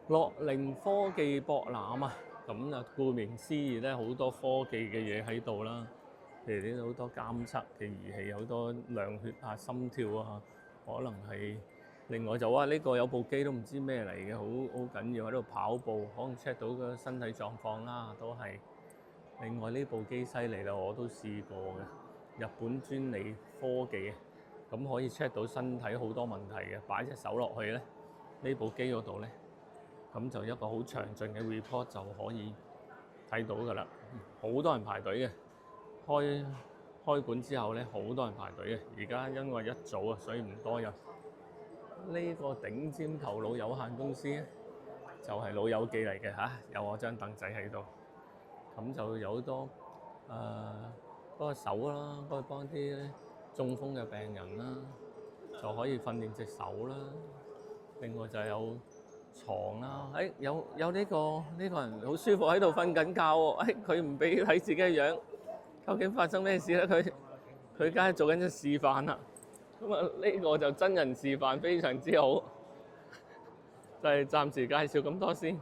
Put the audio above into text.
樂齡科技博覽啊，咁啊顧名思義咧，好多科技嘅嘢喺度啦。譬如呢好多監測嘅儀器，好多量血啊、心跳啊，可能係另外就話呢個有部機都唔知咩嚟嘅，好緊要喺度跑步，可能 check 到個身體狀況啦，都係。另外呢部機犀利啦，我都試過嘅，日本專利科技啊，咁可以 check 到身體好多問題嘅，擺隻手落去咧，呢部機嗰度咧。咁就一個好詳盡嘅 report 就可以睇到㗎啦，好多人排隊嘅。開館之後咧，好多人排隊嘅。而家因為一早啊，所以唔多人。呢個頂尖頭腦有限公司咧，就係老友記嚟嘅嚇，有我張凳仔喺度。咁就有好多嗰個手啦，嗰個幫啲中風嘅病人啦，就可以訓練隻手啦。另外就有床啦，有呢個人好舒服喺度瞓緊覺喎，佢唔俾睇自己嘅樣，究竟發生咩事咧？佢梗係做緊隻示範啦。咁啊，呢個就真人示範非常之好，就係暫時介紹咁多先。